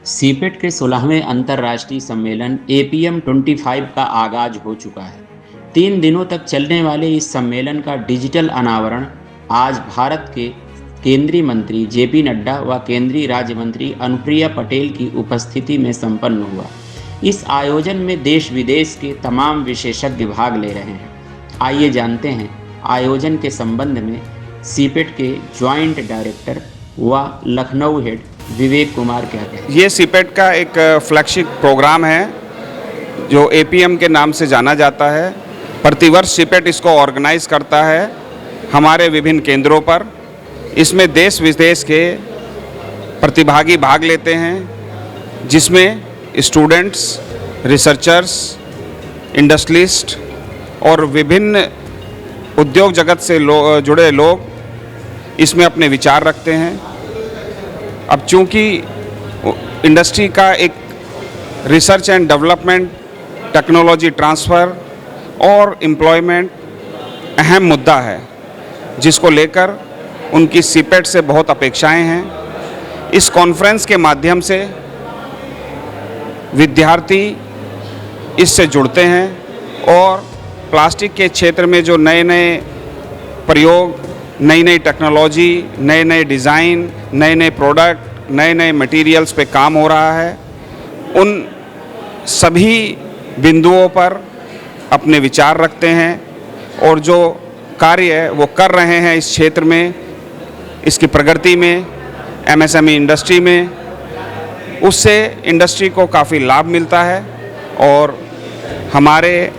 CIPET के 16वें अंतर्राष्ट्रीय सम्मेलन एपीएम 25 का आगाज हो चुका है। 3 दिनों तक चलने वाले इस सम्मेलन का डिजिटल अनावरण आज भारत के केंद्रीय मंत्री जेपी नड्डा व केंद्रीय राज्य मंत्री अनुप्रिया पटेल की उपस्थिति में संपन्न हुआ। इस आयोजन में देश विदेश के तमाम विशेषज्ञ भाग ले रहे हैं। आइए जानते हैं आयोजन के संबंध में सीपेट के ज्वाइंट डायरेक्टर व लखनऊ हेड विवेक कुमार क्या कहते हैं। ये सीपेट का एक फ्लैगशिप प्रोग्राम है जो एपीएम के नाम से जाना जाता है। प्रतिवर्ष सीपेट इसको ऑर्गेनाइज करता है हमारे विभिन्न केंद्रों पर। इसमें देश विदेश के प्रतिभागी भाग लेते हैं, जिसमें स्टूडेंट्स, रिसर्चर्स, इंडस्ट्रियलिस्ट और विभिन्न उद्योग जगत से जुड़े लोग इसमें अपने विचार रखते हैं। अब चूंकि इंडस्ट्री का एक research and development, technology transfer और एम्प्लॉयमेंट अहम मुद्दा है, जिसको लेकर उनकी सीपेट से बहुत अपेक्षाएं हैं। इस कॉन्फ्रेंस के माध्यम से विद्यार्थी इससे जुड़ते हैं और प्लास्टिक के क्षेत्र में जो नए नए प्रयोग, नई नई टेक्नोलॉजी, नए नए डिज़ाइन, नए नए प्रोडक्ट, नए नए मटेरियल्स पे काम हो रहा है, उन सभी बिंदुओं पर अपने विचार रखते हैं और जो कार्य वो कर रहे हैं इस क्षेत्र में, इसकी प्रगति में, एमएसएमई इंडस्ट्री में, उससे इंडस्ट्री को काफ़ी लाभ मिलता है और हमारे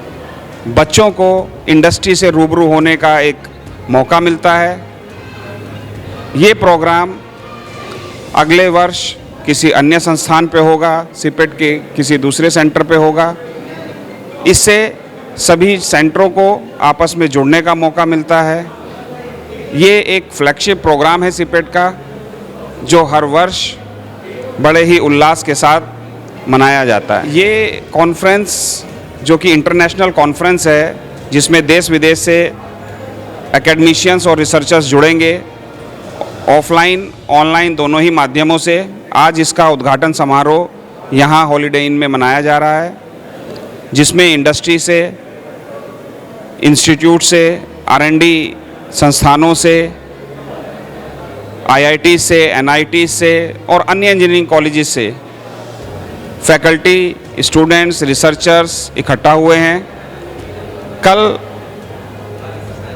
बच्चों को इंडस्ट्री से रूबरू होने का एक मौका मिलता है। ये प्रोग्राम अगले वर्ष किसी अन्य संस्थान पे होगा, सीपेट के किसी दूसरे सेंटर पे होगा। इससे सभी सेंटरों को आपस में जुड़ने का मौका मिलता है। ये एक फ्लैगशिप प्रोग्राम है सीपेट का, जो हर वर्ष बड़े ही उल्लास के साथ मनाया जाता है। ये कॉन्फ्रेंस जो कि इंटरनेशनल कॉन्फ्रेंस है, जिसमें देश विदेश से एकेडमिशियंस और रिसर्चर्स जुड़ेंगे, ऑफलाइन ऑनलाइन दोनों ही माध्यमों से। आज इसका उद्घाटन समारोह यहाँ हॉलीडे इन में मनाया जा रहा है, जिसमें इंडस्ट्री से, इंस्टीट्यूट से, आर&डी संस्थानों से, आईआईटी से, एनआईटी से और अन्य इंजीनियरिंग कॉलेजेस से फैकल्टी, स्टूडेंट्स, रिसर्चर्स इकट्ठा हुए हैं। कल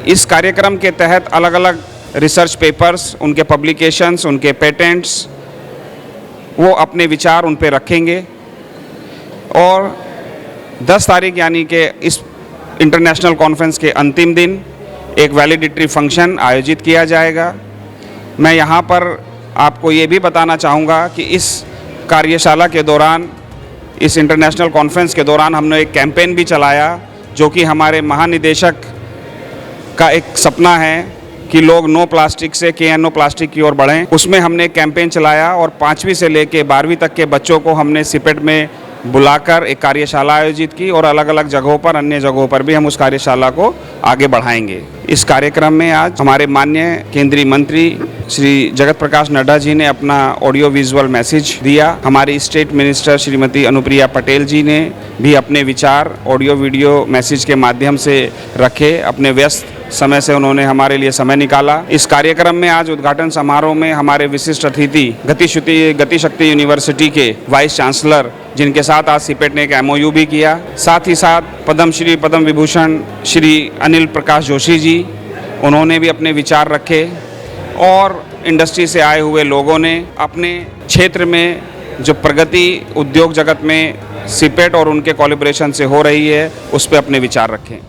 इस कार्यक्रम के तहत अलग अलग रिसर्च पेपर्स, उनके पब्लिकेशंस, उनके पेटेंट्स, वो अपने विचार उन पे रखेंगे और 10 तारीख यानी कि इस इंटरनेशनल कॉन्फ्रेंस के अंतिम दिन एक वैलिडिटरी फंक्शन आयोजित किया जाएगा। मैं यहाँ पर आपको ये भी बताना चाहूँगा कि इस कार्यशाला के दौरान, इस इंटरनेशनल कॉन्फ्रेंस के दौरान हमने एक कैंपेन भी चलाया, जो कि हमारे महानिदेशक का एक सपना है कि लोग नो प्लास्टिक से KNO प्लास्टिक की ओर बढ़ें। उसमें हमने एक कैंपेन चलाया और 5वीं से लेकर 12वीं तक के बच्चों को हमने सीपेट में बुलाकर एक कार्यशाला आयोजित की और अलग अलग जगहों पर, अन्य जगहों पर भी हम उस कार्यशाला को आगे बढ़ाएंगे। इस कार्यक्रम में आज हमारे माननीय केंद्रीय मंत्री श्री जगत प्रकाश नड्डा जी ने अपना ऑडियो विजुअल मैसेज दिया। हमारी स्टेट मिनिस्टर श्रीमती अनुप्रिया पटेल जी ने भी अपने विचार ऑडियो वीडियो मैसेज के माध्यम से रखे। अपने व्यस्त समय से उन्होंने हमारे लिए समय निकाला। इस कार्यक्रम में आज उद्घाटन समारोह में हमारे विशिष्ट अतिथि गतिशक्ति यूनिवर्सिटी के वाइस चांसलर, जिनके साथ आज सीपेट ने एक MOU भी किया, साथ ही साथ पद्मश्री, पद्म विभूषण श्री अनिल प्रकाश जोशी जी, उन्होंने भी अपने विचार रखे और इंडस्ट्री से आए हुए लोगों ने अपने क्षेत्र में जो प्रगति उद्योग जगत में सीपेट और उनके कोलैबोरेशन से हो रही है, उस पर अपने विचार रखे।